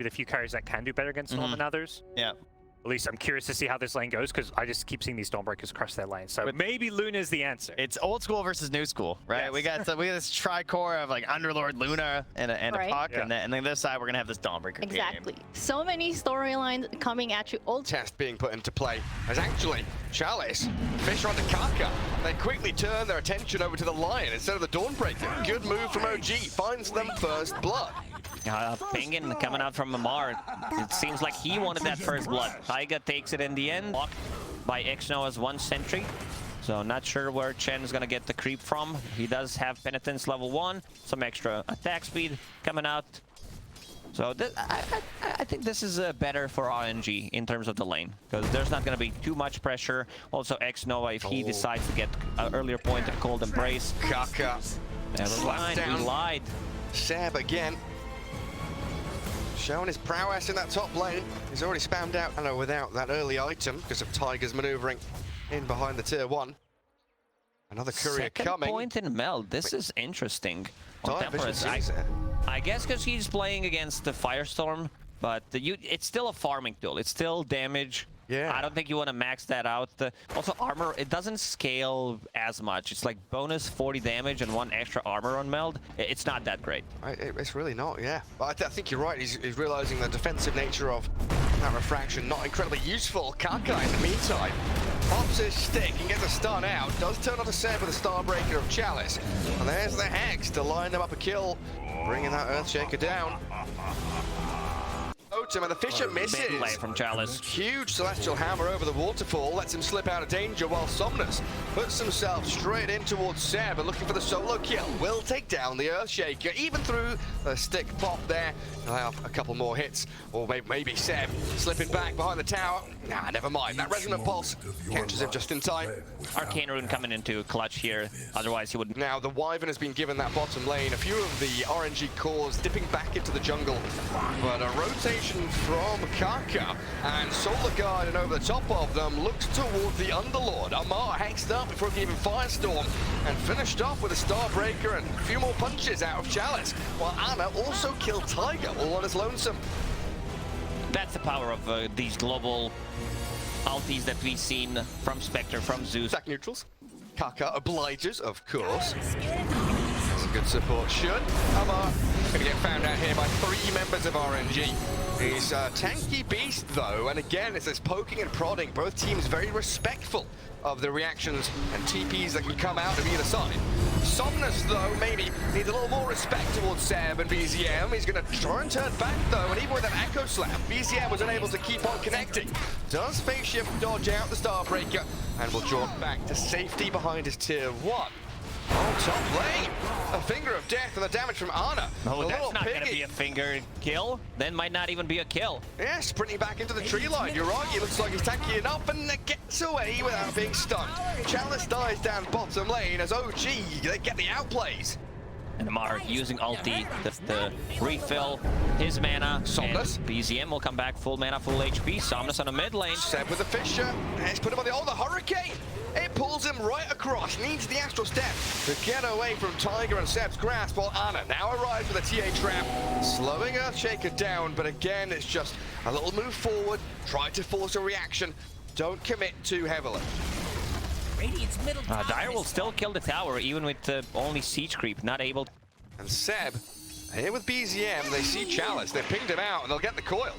with a few carries that can do better against Storm than others. Yeah. At least I'm curious to see how this lane goes, because I just keep seeing these Stormbreakers across that lane. So maybe Luna is the answer. It's old school versus new school, right? Yes. We got this tri-core of like Underlord, Luna, and a Puck, Yeah. and then this side we're gonna have this Dawnbreaker Exactly. game. So many storylines coming at you. Old Test being put into play as actually Chalice fish onto Kaka. They quickly turn their attention over to the Lion instead of the Dawnbreaker. Good move from OG, finds them first blood. Penguin coming out from Amar. It seems like he wanted that first blood. Taiga takes it in the end. Blocked by Xno as one sentry. So not sure where Chen is going to get the creep from. He does have Penitence level 1. Some extra attack speed coming out. So I think this is better for RNG in terms of the lane. Because there's not going to be too much pressure. Also Xno, if he decides to get an earlier point of Cold Embrace. Kaka Never mind, we lied. Seb again. Showing his prowess in that top lane. He's already spammed out, I know, without that early item because of Tiger's maneuvering in behind the tier 1. Another courier Second coming. point in Meld. This is interesting. On Dive Vision Temperance, sees it. I guess because he's playing against the Firestorm, but it's still a farming tool. It's still damage. Yeah. I don't think you want to max that out. Also, armor, it doesn't scale as much. It's like bonus 40 damage and 1 extra armor on Meld. It's not that great. It's really not, yeah. But I think you're right. He's realizing the defensive nature of that refraction, not incredibly useful. Kaka, in the meantime, pops his stick and gets a stun out. Does turn onto Seb with a Starbreaker of Chalice. And there's the Hex to line them up a kill, bringing that Earthshaker down. Totem, and the Fisher misses. Big play from Chalice. Huge Celestial Hammer over the waterfall, lets him slip out of danger while Somnus puts himself straight in towards Seb and looking for the solo kill. Will take down the Earthshaker, even through the stick pop there. He'll have a couple more hits, or maybe Seb slipping back behind the tower. Nah, never mind. That Resonant Pulse catches him just in time. Arcane Rune coming into clutch here. Otherwise, he would. Now, the Wyvern has been given that bottom lane. A few of the RNG cores dipping back into the jungle, but a rotation from Kaka, and Solar Guardian over the top of them looks toward the Underlord. Amar hexed up before he even Firestorm and finished off with a Starbreaker and a few more punches out of Chalice, while Anna also killed Tiger all on his lonesome. That's the power of these global ultis that we've seen from Spectre, from Zeus. Attack neutrals. Kaka obliges, of course. That's a good support. Should Amar gonna get found out here by 3 members of RNG. He's a tanky beast though, and again it's this poking and prodding. Both teams very respectful of the reactions and TPs that can come out of either side. Somnus though maybe needs a little more respect towards Seb and BZM. He's gonna try and turn back though, and even with an Echo Slam, BZM was unable to keep on connecting. Does Phase Shift dodge out the Starbreaker and will jaunt back to safety behind his tier 1. On top lane, a Finger of Death and the damage from Ana. Oh, that's not going to be a finger kill. Then might not even be a kill. Yeah, sprinting back into the tree line. You're right, it looks like he's tanky enough and gets away without being stunned. Chalice dies down bottom lane as OG, they get the outplays. And Amar using ulti to refill his mana. Somnus. And BZM will come back full mana, full HP. Somnus on the mid lane. Seb with the Fisher. Let's put him on the Hurricane. It pulls him right across. Needs the Astral Step to get away from Tiger and Seb's grasp, while Ana now arrives with a TA trap, slowing Earthshaker down. But again, it's just a little move forward. Try to force a reaction. Don't commit too heavily. Dire will still kill the tower, even with only siege creep, not able. And Seb, here with BZM, they see Chalice, they pinged him out, and they'll get the coil.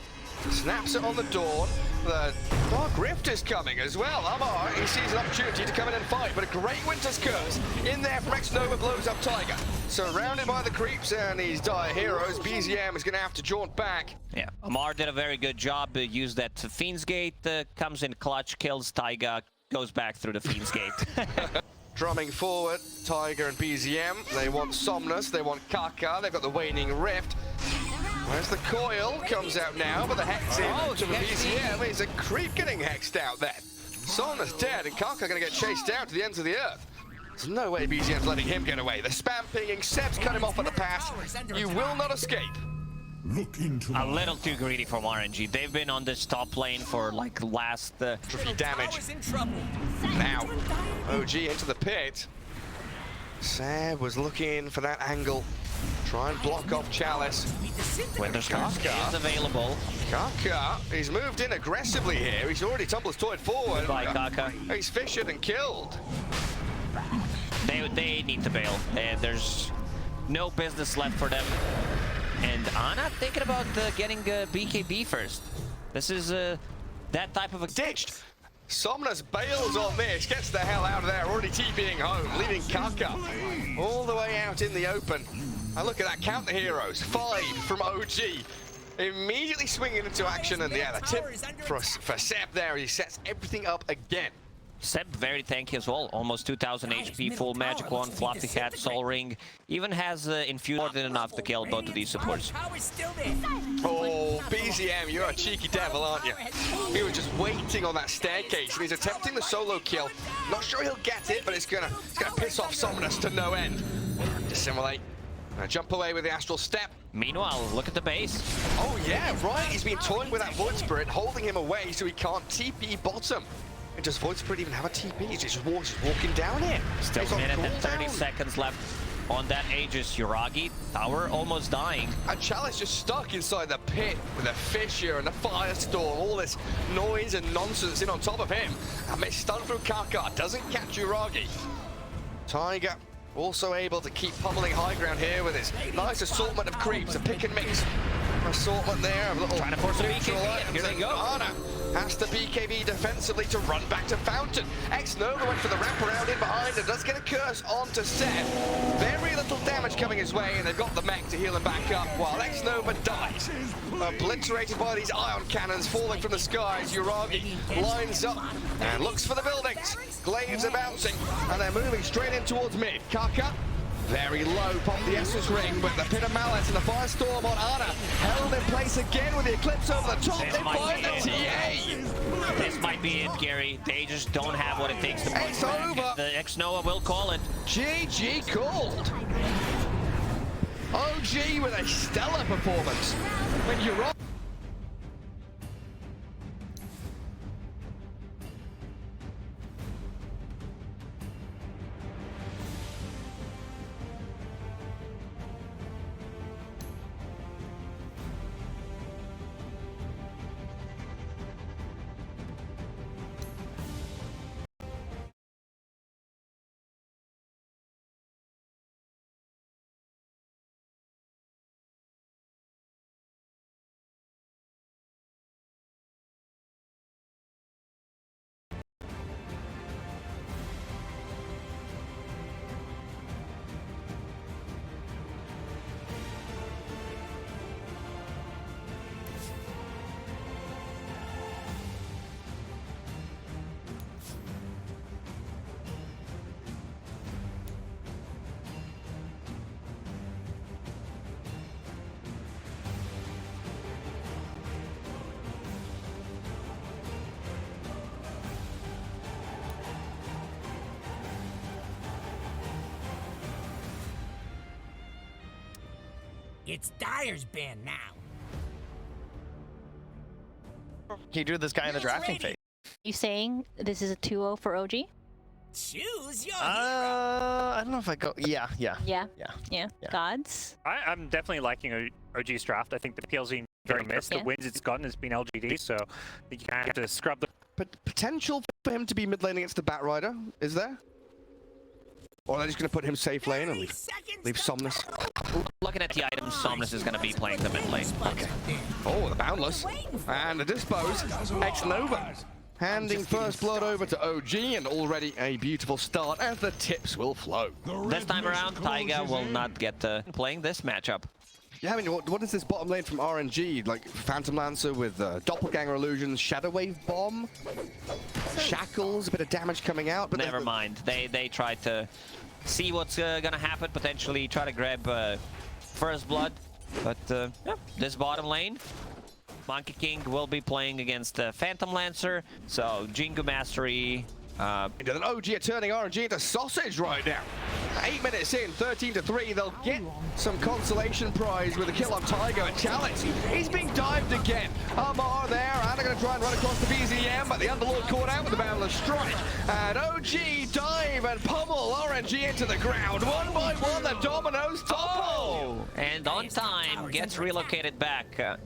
Snaps it on the Dawn. The Dark Rift is coming as well. Amar, he sees an opportunity to come in and fight, but a great Winter's Curse in there from X-Nova blows up Tiger. Surrounded by the creeps and these dire heroes, BZM is going to have to jaunt back. Yeah, Amar did a very good job. Used that Fiend's Gate, comes in clutch, kills Tiger, goes back through the Fiend's Gate. Drumming forward, Tiger and BZM. They want Somnus, they want Kaka, they've got the Waning Rift. Where's the coil? Comes out now, but the hex in to the BZM. He's a creep getting hexed out then. Somnus dead, and Kaka gonna get chased down to the ends of the earth. There's no way BZM's letting him get away. The spam pinging, Seb's cut him off at the pass. You will not escape. A little too greedy from RNG. They've been on this top lane for like last... Trophy damage. Now, OG into the pit. Seb was looking for that angle. Try and block off Chalice. Winter Scarf is available. Kaka, he's moved in aggressively here. He's already tumbled his toy forward. By Kaka. He's fissured and killed. They need to bail. There's no business left for them. And Ana thinking about getting BKB first. This is that type of a Ditched. Somnus bails on this, gets the hell out of there, already TPing home, leaving Kaka all the way out in the open. And look at that, count the heroes. 5 from OG. Immediately swinging into action, and yeah, the tip for Seb there, he sets everything up again. Seb very tanky as well, almost 2000 HP, full magic wand, fluffy hat, soul ring, even has infused more than enough to kill both of these supports. Oh, BZM, you're a cheeky devil, aren't you? He was just waiting on that staircase, and he's attempting the solo kill. Not sure he'll get it, but it's gonna piss off Somnus to no end. Dissimulate. Jump away with the astral step. Meanwhile, look at the base. Oh yeah, right. He's been toying with that Void Spirit, holding him away so he can't TP bottom. And does Void Spirit even have a TP? He's just walking down here. Still a minute and 30 seconds left on that Aegis. Uragi, tower almost dying. And Chalice just stuck inside the pit with a fissure and a firestorm. All this noise and nonsense in on top of him. And they stun through Kaka. Doesn't catch Uragi. Tiger also able to keep pummeling high ground here with his nice assortment of creeps. A pick and mix assortment there. A little trying to force a BKB. Here they go. Ana has to BKB defensively to run back to Fountain. X-Nova went for the wraparound in behind and does get a curse onto Seb. Very little damage coming his way, and they've got the mech to heal him back up while X-Nova dies. Obliterated by these ion cannons falling from the skies. Uragi lines up and looks for the buildings. Glaives are bouncing, and they're moving straight in towards mid. Kaka, very low, pop the Estus ring, but the Pit of Malice and the Firestorm on Ana held in place again with the Eclipse over the top. They find the TA. This might be it, Gary. They just don't have what it takes to push It's back. over. The X-Noah will call it. GG called. OG with a stellar performance. When you're on. It's Dyer's band now. Can you do this guy in the drafting phase? You saying this is a 2-0 for OG? Choose your I don't know if I go. Yeah. Yeah. Gods? I'm definitely liking OG's draft. I think the PLZ very missed. The wins it's gotten has been LGD, so I think you kind of have to scrub the... But potential for him to be mid lane against the Bat Rider, is there? Or are they just going to put him safe lane and leave Somnus? Looking at the items, Somnus is going to be playing the mid lane. Okay. Oh, the Boundless. And the Dispose. X-Nova. Handing first blood over to OG, and already a beautiful start as the tips will flow. This time around, Taiga will not get playing this matchup. Yeah, I mean, what is this bottom lane from RNG? Like Phantom Lancer with Doppelganger Illusions, Shadow Wave Bomb, Shackles, a bit of damage coming out. But never mind. They tried to see what's gonna happen, potentially try to grab first blood. But yeah, this bottom lane, Monkey King will be playing against Phantom Lancer, so Jingu Mastery. And then OG are turning RNG into sausage right now. 8 minutes in, 13-3, they'll get some consolation prize with a kill on Tiger and Chalice. He's being dived again. Amar there, and they're going to try and run across the BZM, but the Underlord caught out with the Boundless Strike. And OG dive and pummel RNG into the ground. One by one, the dominoes topple. And on time, gets relocated back.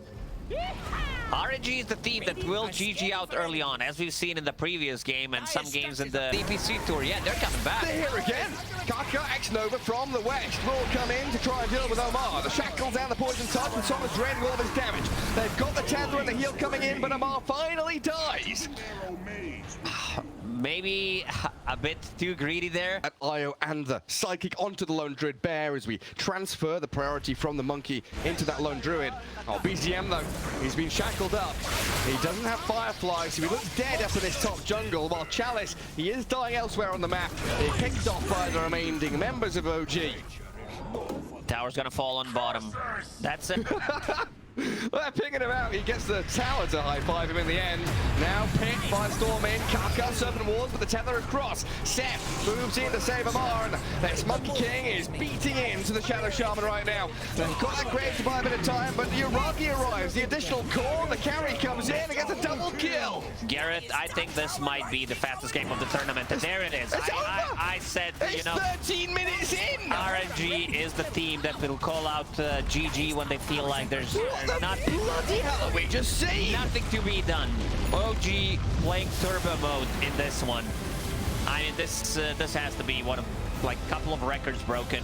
RNG is the team that will GG out early on, as we've seen in the previous game and some games in the DPC Tour. Yeah, they're coming back. They're here again. Kaka, X-Nova from the west will come in to try and deal with Omar. The shackles and the poison touch, and Thomas draining all of his damage. They've got the tether and the heal coming in, but Omar finally dies. Maybe a bit too greedy there. At Io and the Psychic onto the Lone Druid Bear as we transfer the priority from the Monkey into that Lone Druid. Oh, BZM though, he's been shackled up. He doesn't have Firefly, so he looks dead after this top jungle, while Chalice, he is dying elsewhere on the map. He picked off by the remaining members of OG. Tower's gonna fall on bottom. That's it. They're picking him out. He gets the tower to high-five him in the end. Now picked by Storm in. Kaka, Serpent Wars with the tether across. Seth moves in to save Amar, and this Monkey King is beating into the Shadow Shaman right now. They've got that Grave to buy a bit of time, but the Uragi arrives. The additional core, the carry comes in and gets a double kill. Garrett, I think this might be the fastest game of the tournament, and there it is. I said, it's you know, 13 minutes in. RNG is the team that will call out GG when they feel like there's Not bloody hell, we just see nothing to be done. OG playing turbo mode in this one. I mean, this has to be one of like couple of records broken.